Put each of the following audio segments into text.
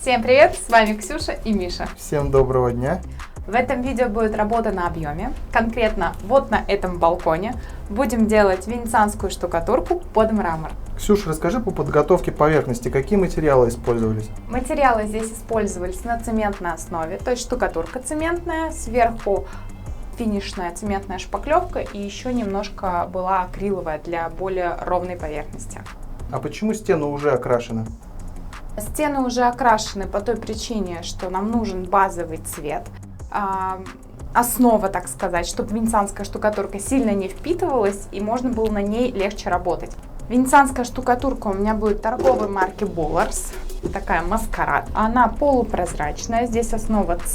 Всем привет, с вами Ксюша и Миша. Всем доброго дня. В этом видео будет работа на объеме. Конкретно вот на этом балконе будем делать венецианскую штукатурку под мрамор. Ксюша, расскажи по подготовке поверхности, какие материалы использовались? Материалы здесь использовались на цементной основе, то есть штукатурка цементная, сверху финишная цементная шпаклевка и еще немножко была акриловая для более ровной поверхности. А почему стены уже окрашены? Стены уже окрашены по той причине, что нам нужен базовый цвет. Основа, так сказать, чтобы венецианская штукатурка сильно не впитывалась и можно было на ней легче работать. Венецианская штукатурка у меня будет торговой марки Bollards, такая маскарад. Она полупрозрачная, здесь основа С,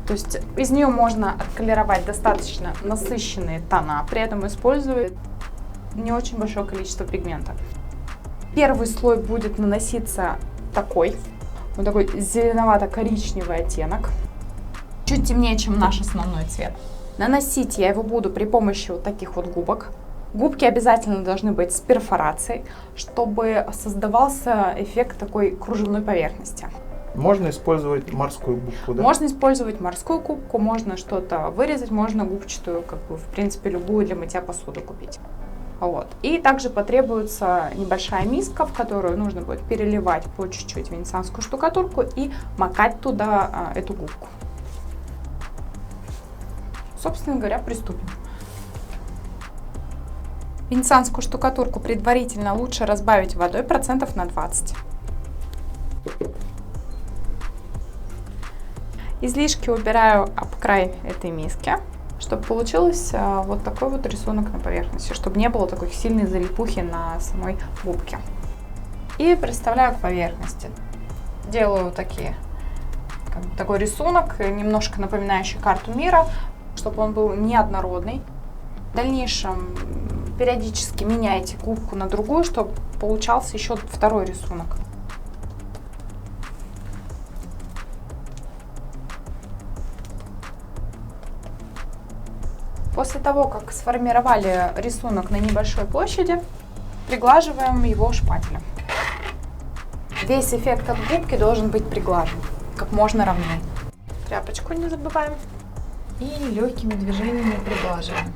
то есть из нее можно отколеровать достаточно насыщенные тона, при этом используя не очень большое количество пигмента. Первый слой будет наноситься такой зеленовато-коричневый оттенок. Чуть темнее, чем наш основной цвет. Наносить я его буду при помощи вот таких вот губок. Губки обязательно должны быть с перфорацией, чтобы создавался эффект такой кружевной поверхности. Можно использовать морскую губку, да? Можно использовать морскую губку, можно что-то вырезать, можно губчатую, в принципе, любую для мытья посуды купить. Вот. И также потребуется небольшая миска, в которую нужно будет переливать по чуть-чуть венецианскую штукатурку и макать туда эту губку. Собственно говоря, приступим. Венецианскую штукатурку предварительно лучше разбавить водой процентов на 20. Излишки убираю об край этой миски, чтобы получился вот такой вот рисунок на поверхности, чтобы не было такой сильной залипухи на самой губке. И представляю к поверхности. Делаю такой рисунок, немножко напоминающий карту мира, чтобы он был неоднородный. В дальнейшем периодически меняйте губку на другую, чтобы получался еще второй рисунок. После того, как сформировали рисунок на небольшой площади, приглаживаем его шпателем. Весь эффект от губки должен быть приглажен, как можно ровнее. Тряпочку не забываем. И легкими движениями приглаживаем.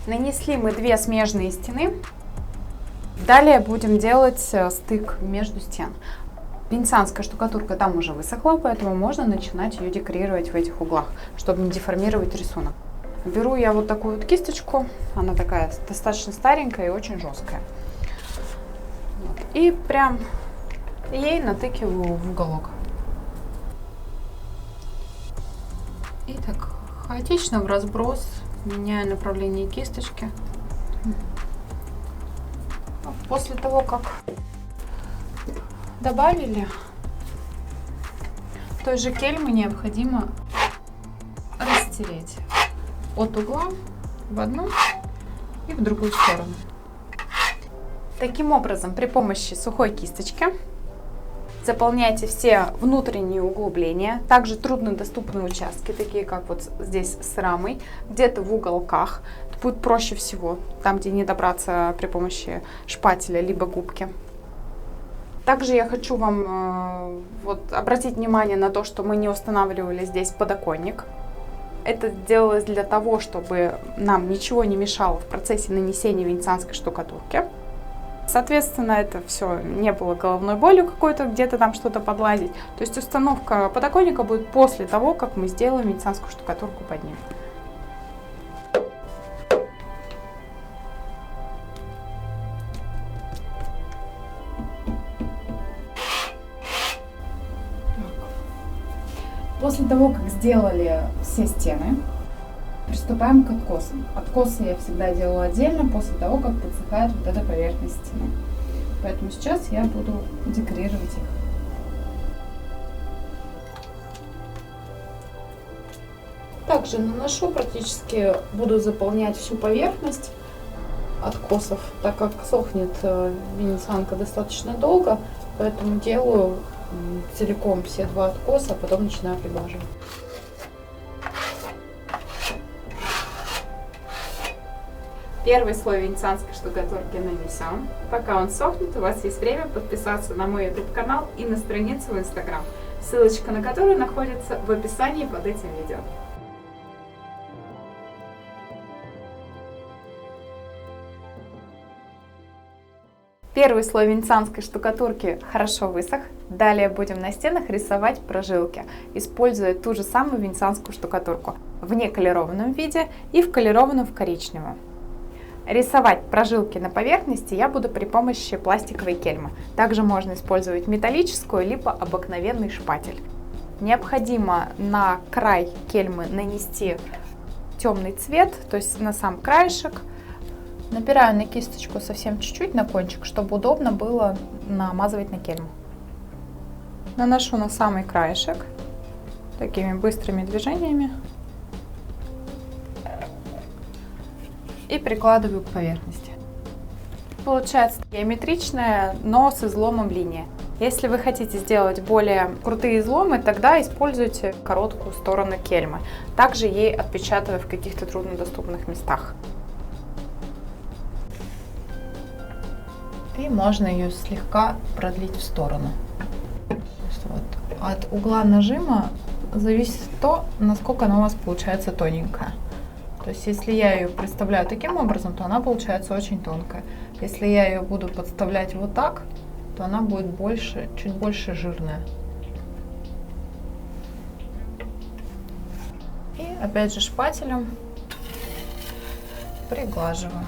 Нанесли мы две смежные стены. Далее будем делать стык между стен. Венецианская штукатурка там уже высохла, поэтому можно начинать ее декорировать в этих углах, чтобы не деформировать рисунок. Беру я вот такую вот кисточку, она такая достаточно старенькая и очень жесткая. И прям ей натыкиваю в уголок. И так хаотично в разброс меняю направление кисточки. После того, как добавили, той же кельмы необходимо растереть от угла в одну и в другую сторону. Таким образом, при помощи сухой кисточки заполняйте все внутренние углубления, также труднодоступные участки, такие как вот здесь с рамой, где-то в уголках. Это будет проще всего, там, где не добраться при помощи шпателя либо губки. Также я хочу вам обратить внимание на то, что мы не устанавливали здесь подоконник. Это делалось для того, чтобы нам ничего не мешало в процессе нанесения венецианской штукатурки. Соответственно, это все не было головной болью какой-то, где-то там что-то подлазить. То есть установка подоконника будет после того, как мы сделаем венецианскую штукатурку под ним. После того, как сделали все стены, приступаем к откосам. Откосы я всегда делаю отдельно, после того, как подсыхает вот эта поверхность стены. Поэтому сейчас я буду декорировать их. Также наношу, практически буду заполнять всю поверхность откосов, так как сохнет венецианка достаточно долго, поэтому делаю целиком все два откоса, а потом начинаю приглаживать. Первый слой венецианской штукатурки нанесем. Пока он сохнет, у вас есть время подписаться на мой YouTube канал и на страницу в Instagram, ссылочка на которую находится в описании под этим видео. Первый слой венецианской штукатурки хорошо высох. Далее будем на стенах рисовать прожилки, используя ту же самую венецианскую штукатурку в неколированном виде и в колированном в коричневом. Рисовать прожилки на поверхности я буду при помощи пластиковой кельмы. Также можно использовать металлическую, либо обыкновенный шпатель. Необходимо на край кельмы нанести темный цвет, то есть на сам краешек. Напираю на кисточку совсем чуть-чуть на кончик, чтобы удобно было намазывать на кельму. Наношу на самый краешек такими быстрыми движениями и прикладываю к поверхности. Получается геометричная, но с изломом линия. Если вы хотите сделать более крутые изломы, тогда используйте короткую сторону кельмы, также ей отпечатывая в каких-то труднодоступных местах. И можно ее слегка продлить в сторону. Вот. От угла нажима зависит то, насколько она у вас получается тоненькая. То есть если я ее представляю таким образом, то она получается очень тонкая. Если я ее буду подставлять вот так, то она будет больше, чуть больше жирная. И опять же шпателем приглаживаю.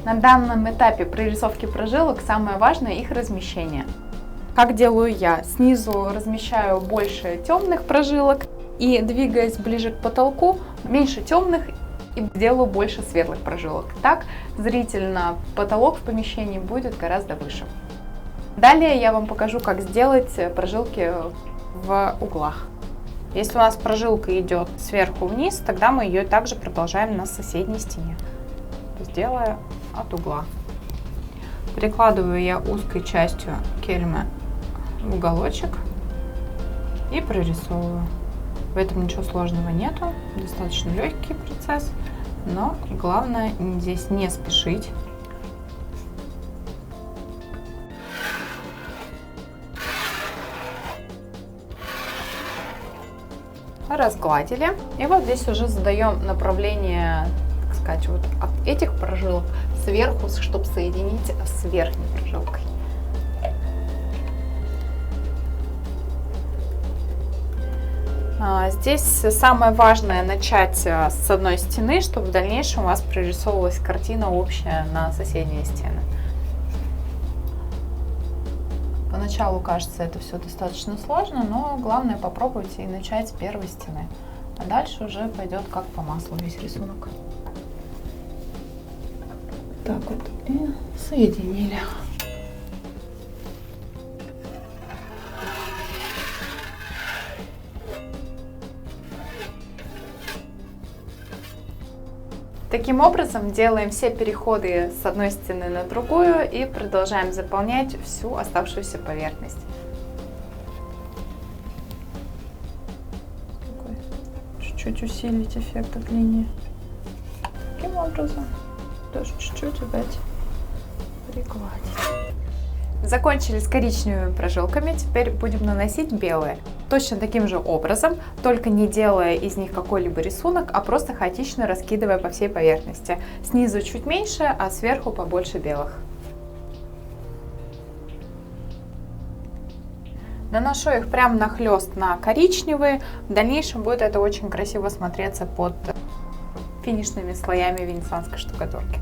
На данном этапе прорисовки прожилок самое важное их размещение. Как делаю я? Снизу размещаю больше темных прожилок и, двигаясь ближе к потолку, меньше темных и делаю больше светлых прожилок. Так зрительно потолок в помещении будет гораздо выше. Далее я вам покажу, как сделать прожилки в углах. Если у нас прожилка идет сверху вниз, тогда мы ее также продолжаем на соседней стене, делая от угла. Прикладываю я узкой частью кельмы в уголочек и прорисовываю. В этом ничего сложного нету, достаточно легкий процесс, но главное здесь не спешить. Разгладили, и вот здесь уже задаем направление, так сказать, вот от этих прожилок сверху, чтобы соединить с верхней прожилкой. Здесь самое важное начать с одной стены, чтобы в дальнейшем у вас прорисовывалась картина общая на соседние стены. Поначалу кажется это все достаточно сложно, но главное попробуйте и начать с первой стены. А дальше уже пойдет как по маслу весь рисунок. Так вот и соединили. Таким образом делаем все переходы с одной стены на другую и продолжаем заполнять всю оставшуюся поверхность. Чуть-чуть усилить эффект от линии. Таким образом тоже чуть-чуть опять пригладить. Закончили с коричневыми прожилками, теперь будем наносить белые. Точно таким же образом, только не делая из них какой-либо рисунок, а просто хаотично раскидывая по всей поверхности. Снизу чуть меньше, а сверху побольше белых. Наношу их прямо нахлест на коричневые. В дальнейшем будет это очень красиво смотреться под финишными слоями венецианской штукатурки.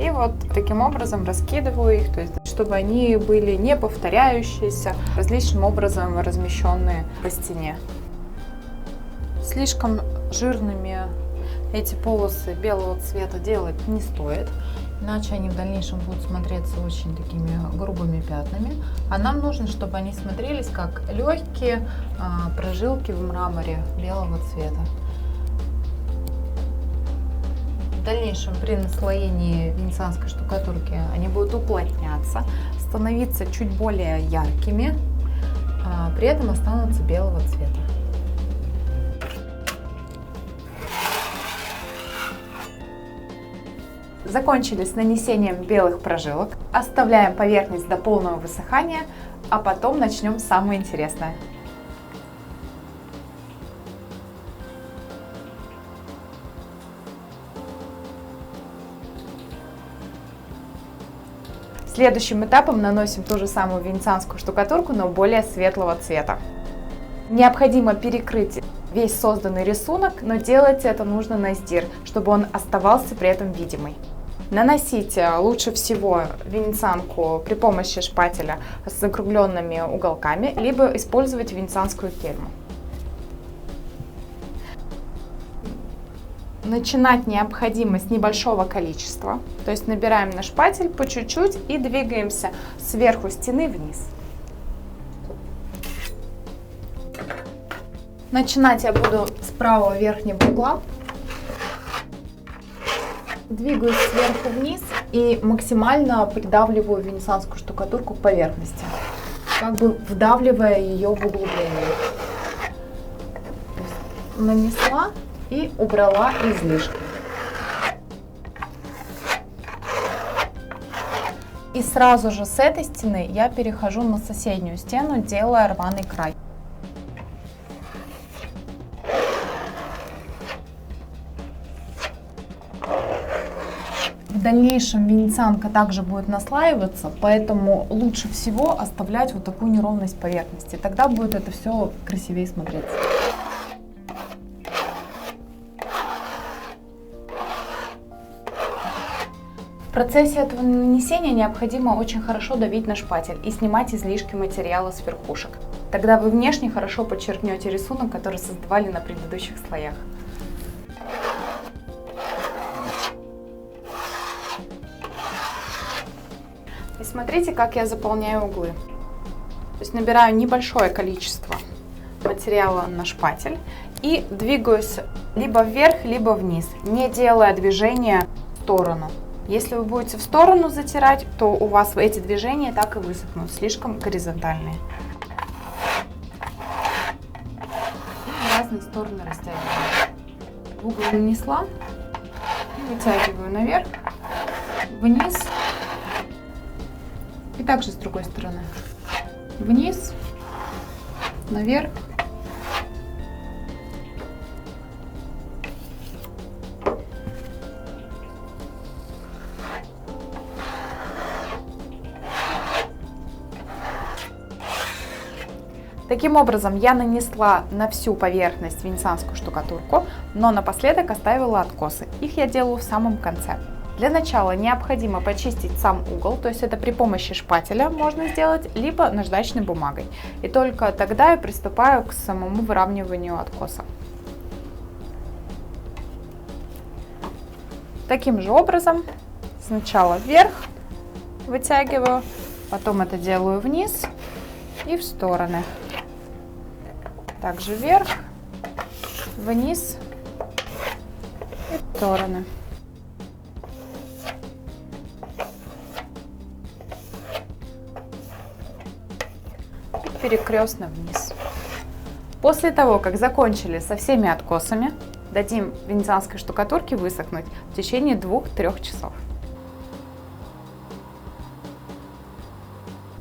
И вот таким образом раскидываю их, то есть чтобы они были не повторяющиеся, различным образом размещенные по стене. Слишком жирными эти полосы белого цвета делать не стоит, иначе они в дальнейшем будут смотреться очень такими грубыми пятнами. А нам нужно, чтобы они смотрелись как легкие прожилки в мраморе белого цвета. В дальнейшем при наслоении венецианской штукатурки они будут уплотняться, становиться чуть более яркими, при этом останутся белого цвета. Закончили с нанесением белых прожилок. Оставляем поверхность до полного высыхания, а потом начнем самое интересное. Следующим этапом наносим ту же самую венецианскую штукатурку, но более светлого цвета. Необходимо перекрыть весь созданный рисунок, но делать это нужно на стир, чтобы он оставался при этом видимый. Наносите лучше всего венецианку при помощи шпателя с закругленными уголками, либо использовать венецианскую кельму. Начинать необходимо с небольшого количества, то есть набираем на шпатель по чуть-чуть и двигаемся сверху стены вниз. Начинать я буду с правого верхнего угла. Двигаюсь сверху вниз и максимально придавливаю венецианскую штукатурку к поверхности, как бы вдавливая ее в углубление. Нанесла и убрала излишки. И сразу же с этой стены я перехожу на соседнюю стену, делая рваный край. В дальнейшем венецианка также будет наслаиваться, поэтому лучше всего оставлять вот такую неровность поверхности. Тогда будет это все красивее смотреться. В процессе этого нанесения необходимо очень хорошо давить на шпатель и снимать излишки материала с верхушек. Тогда вы внешне хорошо подчеркнете рисунок, который создавали на предыдущих слоях. И смотрите, как я заполняю углы. То есть набираю небольшое количество материала на шпатель и двигаюсь либо вверх, либо вниз, не делая движения в сторону. Если вы будете в сторону затирать, то у вас эти движения так и высохнут, слишком горизонтальные. В разные стороны растягиваю. Угол нанесла, вытягиваю наверх, вниз. И также с другой стороны. Вниз, наверх. Таким образом, я нанесла на всю поверхность венецианскую штукатурку, но напоследок оставила откосы. Их я делаю в самом конце. Для начала необходимо почистить сам угол, то есть это при помощи шпателя можно сделать, либо наждачной бумагой. И только тогда я приступаю к самому выравниванию откоса. Таким же образом, сначала вверх вытягиваю, потом это делаю вниз и в стороны. Также вверх, вниз и в стороны. Перекрестно вниз. После того, как закончили со всеми откосами, дадим венецианской штукатурке высохнуть в течение 2-3 часов.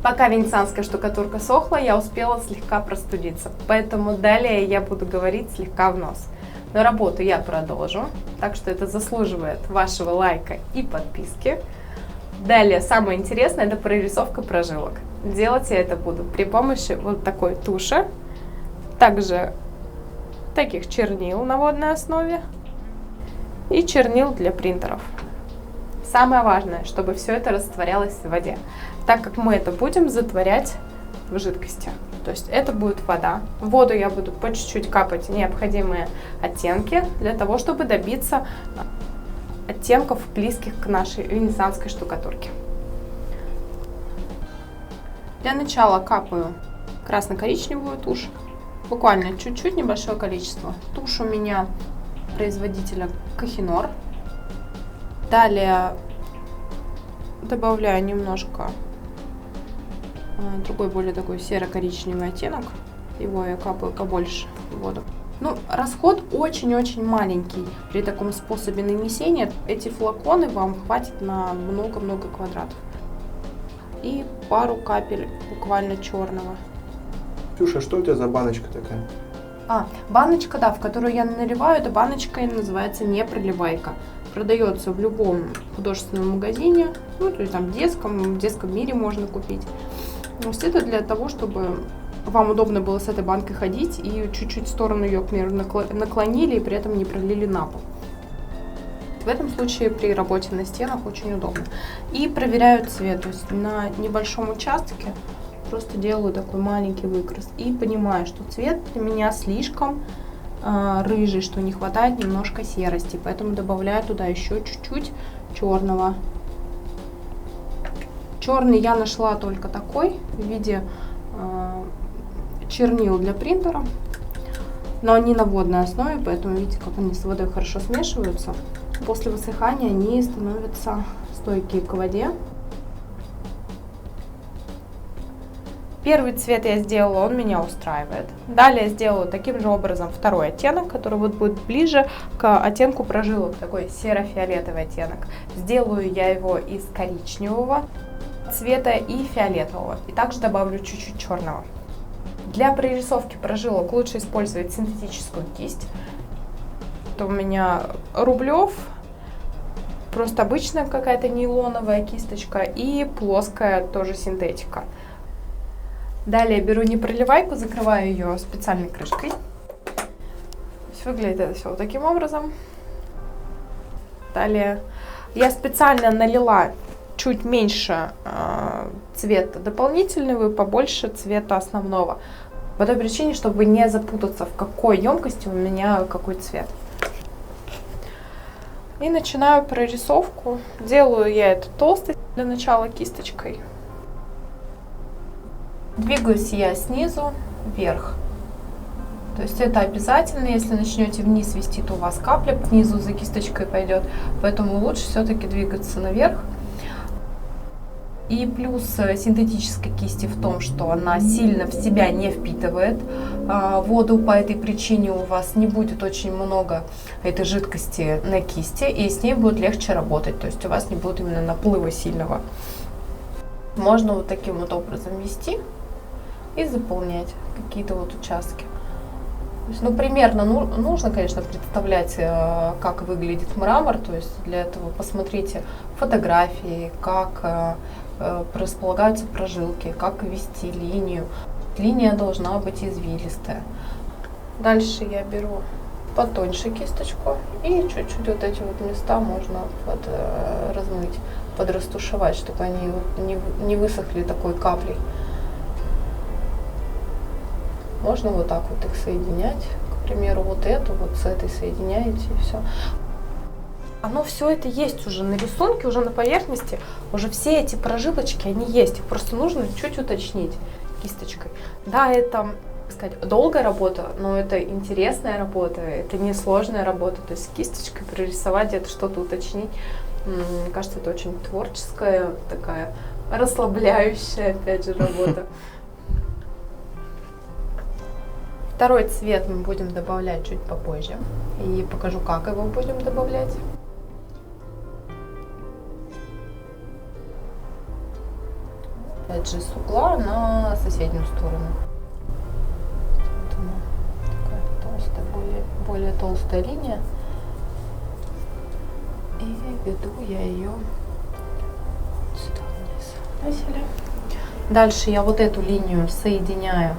Пока венецианская штукатурка сохла, я успела слегка простудиться, поэтому далее я буду говорить слегка в нос. Но работу я продолжу, так что это заслуживает вашего лайка и подписки. Далее, самое интересное, это прорисовка прожилок. Делать я это буду при помощи вот такой туши, также таких чернил на водной основе и чернил для принтеров. Самое важное, чтобы все это растворялось в воде, так как мы это будем затворять в жидкости. То есть это будет вода. В воду я буду по чуть-чуть капать необходимые оттенки для того, чтобы добиться оттенков, близких к нашей венецианской штукатурке. Для начала капаю красно-коричневую тушь, буквально чуть-чуть, небольшое количество. Тушь у меня производителя Kohinoor. Далее добавляю немножко другой, более такой серо-коричневый оттенок. Его я капаю побольше в воду. Ну, расход очень-очень маленький при таком способе нанесения. Эти флаконы вам хватит на много-много квадратов. И пару капель буквально черного. Ксюша, что у тебя за баночка такая? Баночка, да, в которую я наливаю, эта баночка называется непроливайка. Продается в любом художественном магазине, ну, то есть там в детском мире можно купить. То есть это для того, чтобы вам удобно было с этой банкой ходить и чуть-чуть в сторону ее, к примеру, наклонили и при этом не пролили на пол. В этом случае при работе на стенах очень удобно. И проверяю цвет, то есть на небольшом участке просто делаю такой маленький выкрас и понимаю, что цвет для меня слишком рыжий, что не хватает немножко серости, поэтому добавляю туда еще чуть-чуть черного. Черный я нашла только такой в виде чернил для принтера, но они на водной основе, поэтому видите, как они с водой хорошо смешиваются. После высыхания они становятся стойкие к воде. Первый цвет я сделала, он меня устраивает. Далее я сделаю таким же образом второй оттенок, который вот будет ближе к оттенку прожилок, такой серо-фиолетовый оттенок. Сделаю я его из коричневого цвета и фиолетового. И также добавлю чуть-чуть черного. Для прорисовки прожилок лучше использовать синтетическую кисть. Это у меня Рублев, просто обычная какая-то нейлоновая кисточка и плоская тоже синтетика. Далее беру непроливайку, закрываю ее специальной крышкой. Выглядит это все вот таким образом. Далее я специально налила чуть меньше цвета дополнительного и побольше цвета основного. По той причине, чтобы не запутаться, в какой емкости у меня какой цвет. И начинаю прорисовку. Делаю я это толстой для начала кисточкой. Двигаюсь я снизу вверх. То есть это обязательно, если начнете вниз вести, то у вас капля снизу за кисточкой пойдет. Поэтому лучше все-таки двигаться наверх. И плюс синтетической кисти в том, что она сильно в себя не впитывает воду, по этой причине у вас не будет очень много этой жидкости на кисти, и с ней будет легче работать, то есть у вас не будет именно наплыва сильного. Можно вот таким вот образом вести и заполнять какие-то вот участки. То есть, ну, примерно нужно, конечно, представлять, как выглядит мрамор, то есть для этого посмотрите фотографии, как располагаются прожилки, как ввести линию. Линия должна быть извилистая. Дальше я беру потоньше кисточку и чуть-чуть вот эти вот места можно размыть, подрастушевать, чтобы они не высохли такой каплей. Можно вот так вот их соединять. К примеру, вот эту вот с этой соединяете и все. Оно все это есть уже на рисунке, уже на поверхности, уже все эти прожилочки, они есть. Их просто нужно чуть уточнить кисточкой. Да, это, так сказать, долгая работа, но это интересная работа, это несложная работа. То есть кисточкой прорисовать, где-то что-то уточнить. Мне кажется, это очень творческая, такая расслабляющая, опять же, работа. Второй цвет мы будем добавлять чуть попозже. И покажу, как его будем добавлять. Опять же, с угла на соседнюю сторону. Вот она, такая толстая, более толстая линия. И веду я ее сюда вниз. Дальше я вот эту линию соединяю,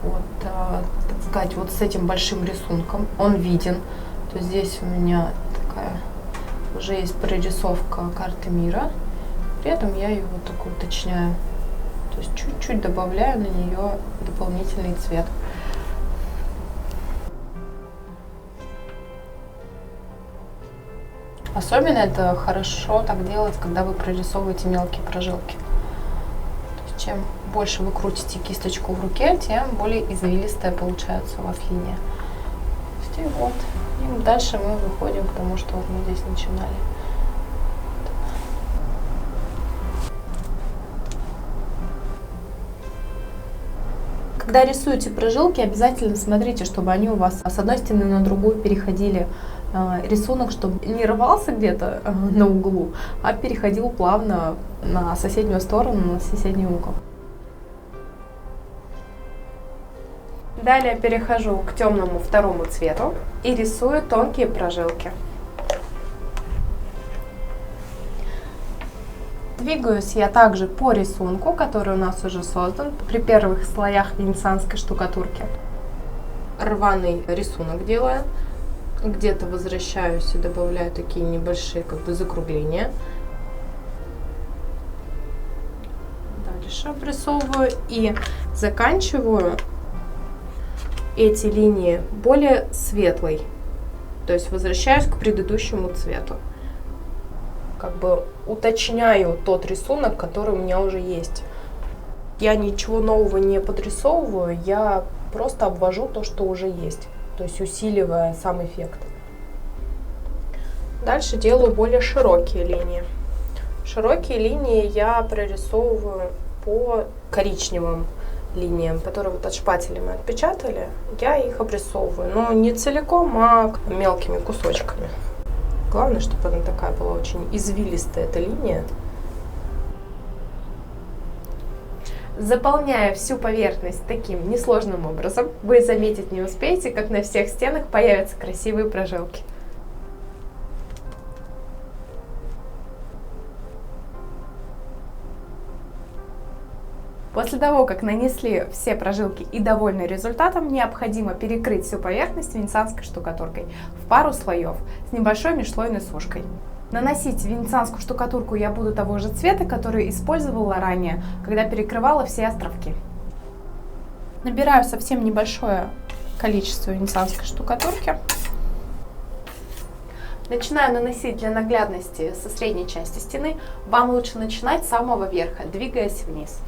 вот, так сказать, вот с этим большим рисунком. Он виден. То есть здесь у меня такая уже есть прорисовка карты мира. При этом я ее вот так уточняю. То есть чуть-чуть добавляю на нее дополнительный цвет. Особенно это хорошо так делать, когда вы прорисовываете мелкие прожилки. То есть чем больше вы крутите кисточку в руке, тем более извилистая получается у вас линия. То есть, и вот. И дальше мы выходим к тому, что вот мы здесь начинали. Когда рисуете прожилки, обязательно смотрите, чтобы они у вас с одной стены на другую переходили. Рисунок, чтобы не рвался где-то на углу, а переходил плавно на соседнюю сторону, на соседний угол. Далее перехожу к темному второму цвету и рисую тонкие прожилки. Двигаюсь я также по рисунку, который у нас уже создан при первых слоях венецианской штукатурки. Рваный рисунок делаю. Где-то возвращаюсь и добавляю такие небольшие закругления. Дальше обрисовываю и заканчиваю эти линии более светлой. То есть возвращаюсь к предыдущему цвету. Уточняю тот рисунок, который у меня уже есть. Я ничего нового не подрисовываю, я просто обвожу то, что уже есть. То есть усиливая сам эффект. Дальше делаю более широкие линии. Широкие линии я прорисовываю по коричневым линиям, которые от шпателя мы отпечатали. Я их обрисовываю, но не целиком, а мелкими кусочками. Главное, чтобы она такая была очень извилистая, эта линия. Заполняя всю поверхность таким несложным образом, вы заметить не успеете, как на всех стенах появятся красивые прожилки. После того, как нанесли все прожилки и довольны результатом, необходимо перекрыть всю поверхность венецианской штукатуркой в пару слоев с небольшой межслойной сушкой. Наносить венецианскую штукатурку я буду того же цвета, который использовала ранее, когда перекрывала все островки. Набираю совсем небольшое количество венецианской штукатурки. Начинаю наносить для наглядности со средней части стены. Вам лучше начинать с самого верха, двигаясь вниз.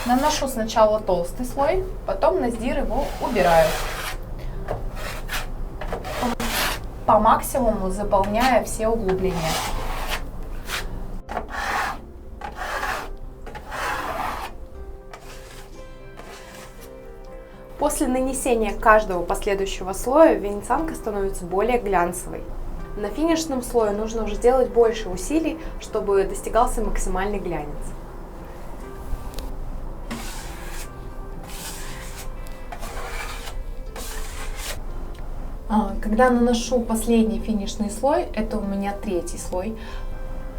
Наношу сначала толстый слой, потом на сдир его убираю. По максимуму заполняя все углубления. После нанесения каждого последующего слоя венецианка становится более глянцевой. На финишном слое нужно уже делать больше усилий, чтобы достигался максимальный глянец. Когда наношу последний финишный слой, это у меня третий слой,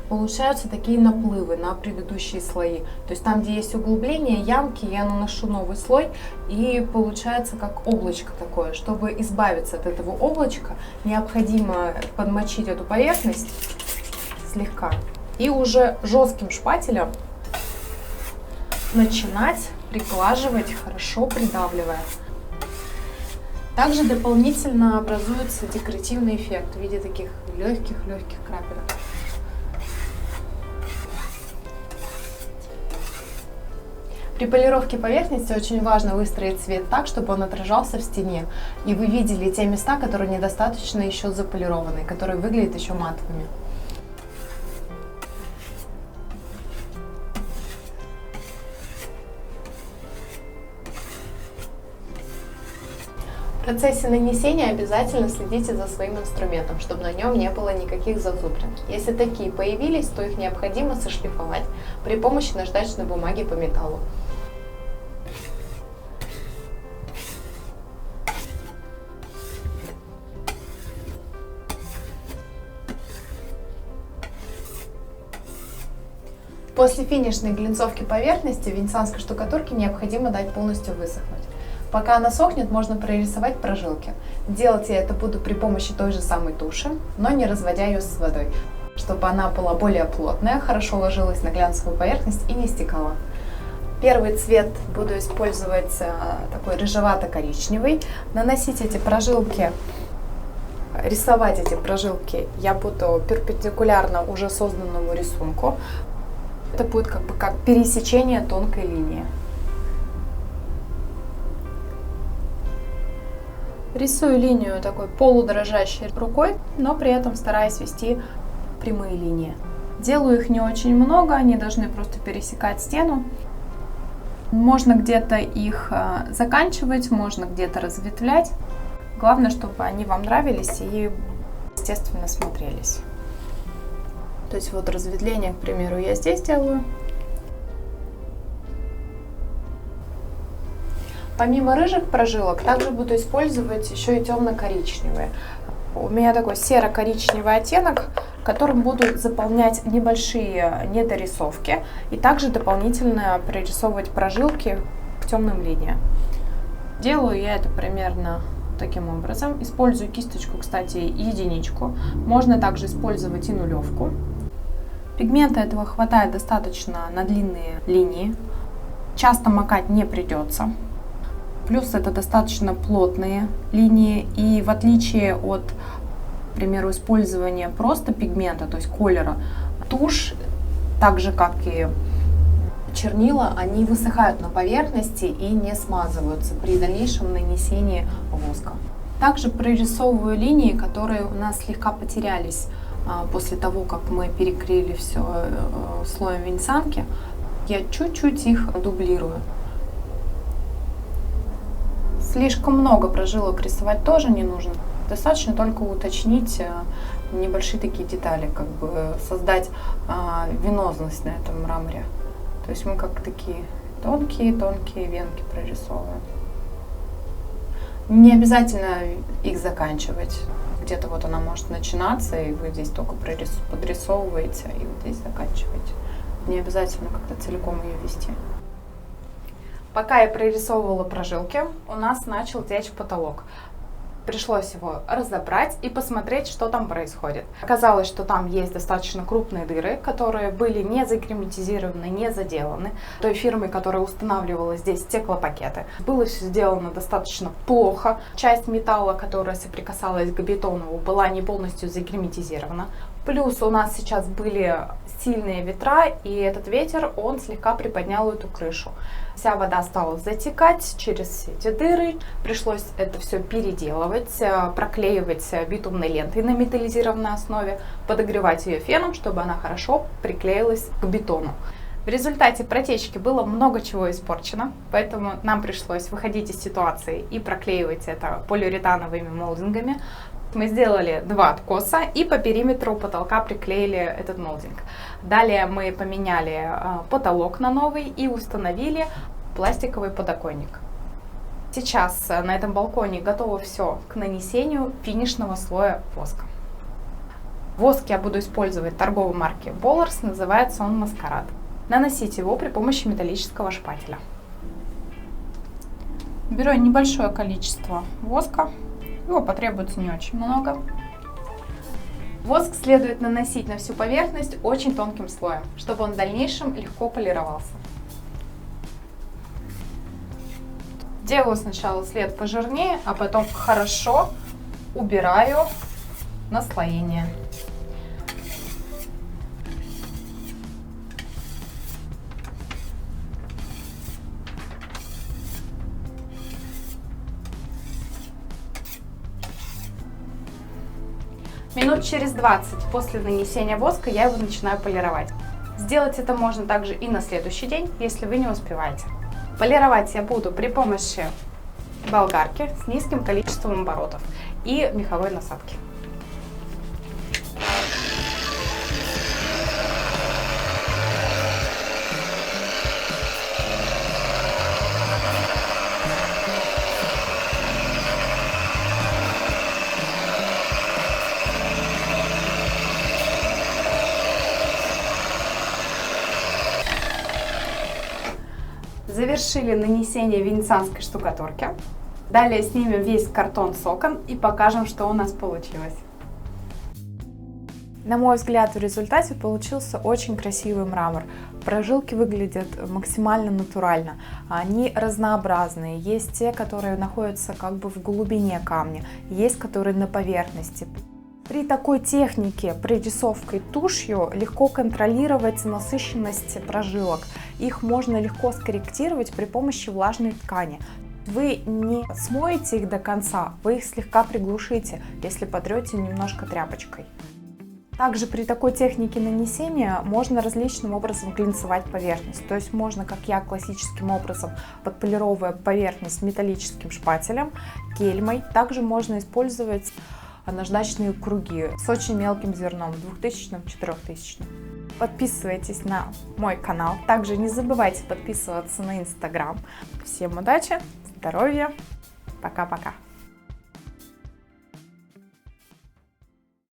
получаются такие наплывы на предыдущие слои. То есть там, где есть углубления, ямки, я наношу новый слой, и получается как облачко такое. Чтобы избавиться от этого облачка, необходимо подмочить эту поверхность слегка и уже жестким шпателем начинать приглаживать, хорошо придавливая. Также дополнительно образуется декоративный эффект в виде таких легких-легких крапинок. При полировке поверхности очень важно выстроить цвет так, чтобы он отражался в стене, и вы видели те места, которые недостаточно еще заполированы, которые выглядят еще матовыми. В процессе нанесения обязательно следите за своим инструментом, чтобы на нем не было никаких зазубрин. Если такие появились, то их необходимо сошлифовать при помощи наждачной бумаги по металлу. После финишной глинцовки поверхности венецианской штукатурке необходимо дать полностью высохнуть. Пока она сохнет, можно прорисовать прожилки. Делать я это буду при помощи той же самой туши, но не разводя ее с водой, чтобы она была более плотная, хорошо ложилась на глянцевую поверхность и не стекала. Первый цвет буду использовать такой рыжевато-коричневый. Наносить эти прожилки, рисовать эти прожилки я буду перпендикулярно уже созданному рисунку. Это будет как пересечение тонкой линии. Рисую линию такой полудрожащей рукой, но при этом стараюсь вести прямые линии. Делаю их не очень много, они должны просто пересекать стену. Можно где-то их заканчивать, можно где-то разветвлять. Главное, чтобы они вам нравились и, естественно, смотрелись. То есть вот разветвление, к примеру, я здесь делаю. Помимо рыжих прожилок, также буду использовать еще и темно-коричневые. У меня такой серо-коричневый оттенок, которым буду заполнять небольшие недорисовки и также дополнительно прорисовывать прожилки к темным линиям. Делаю я это примерно таким образом. Использую кисточку, кстати, единичку. Можно также использовать и нулевку. Пигмента этого хватает достаточно на длинные линии. Часто макать не придется. Плюс это достаточно плотные линии, и в отличие от, к примеру, использования просто пигмента, то есть колера, тушь, так же как и чернила, они высыхают на поверхности и не смазываются при дальнейшем нанесении воска. Также прорисовываю линии, которые у нас слегка потерялись после того, как мы перекрыли все слоем венецианки. Я чуть-чуть их дублирую. Слишком много прожилок рисовать тоже не нужно. Достаточно только уточнить небольшие такие детали, как бы создать венозность на этом мраморе. То есть мы как такие тонкие-тонкие венки прорисовываем. Не обязательно их заканчивать. Где-то вот она может начинаться, и вы здесь только подрисовываете, и вот здесь заканчиваете. Не обязательно как-то целиком ее вести. Пока я прорисовывала прожилки, у нас начал течь потолок. Пришлось его разобрать и посмотреть, что там происходит. Оказалось, что там есть достаточно крупные дыры, которые были не загерметизированы, не заделаны. Той фирмой, которая устанавливала здесь стеклопакеты. Было все сделано достаточно плохо. Часть металла, которая соприкасалась к бетону, была не полностью загерметизирована. Плюс у нас сейчас были сильные ветра, и этот ветер, он слегка приподнял эту крышу. Вся вода стала затекать через все эти дыры. Пришлось это все переделывать, проклеивать битумной лентой на металлизированной основе, подогревать ее феном, чтобы она хорошо приклеилась к бетону. В результате протечки было много чего испорчено, поэтому нам пришлось выходить из ситуации и проклеивать это полиуретановыми молдингами. Мы сделали 2 откоса и по периметру потолка приклеили этот молдинг. Далее мы поменяли потолок на новый и установили пластиковый подоконник. Сейчас на этом балконе готово все к нанесению финишного слоя воска. Воск я буду использовать торговой марки Bollers, называется он Маскарад. Наносить его при помощи металлического шпателя. Беру небольшое количество воска. Его потребуется не очень много. Воск следует наносить на всю поверхность очень тонким слоем, чтобы он в дальнейшем легко полировался. Делаю сначала след пожирнее, а потом хорошо убираю наслоение. Минут через 20 после нанесения воска я его начинаю полировать. Сделать это можно также и на следующий день, если вы не успеваете. Полировать я буду при помощи болгарки с низким количеством оборотов и меховой насадки. Завершили нанесение венецианской штукатурки. Далее снимем весь картон с окон и покажем, что у нас получилось. На мой взгляд, в результате получился очень красивый мрамор. Прожилки выглядят максимально натурально. Они разнообразные. Есть те, которые находятся как бы в глубине камня, есть которые на поверхности. При такой технике прорисовкой тушью легко контролировать насыщенность прожилок. Их можно легко скорректировать при помощи влажной ткани. Вы не смоете их до конца, вы их слегка приглушите, если потрете немножко тряпочкой. Также при такой технике нанесения можно различным образом глинцевать поверхность. То есть можно, как я, классическим образом, подполировывая поверхность металлическим шпателем, кельмой. Также можно использовать наждачные круги с очень мелким зерном, 2000-4000. Подписывайтесь на мой канал. Также не забывайте подписываться на Инстаграм. Всем удачи, здоровья, пока-пока.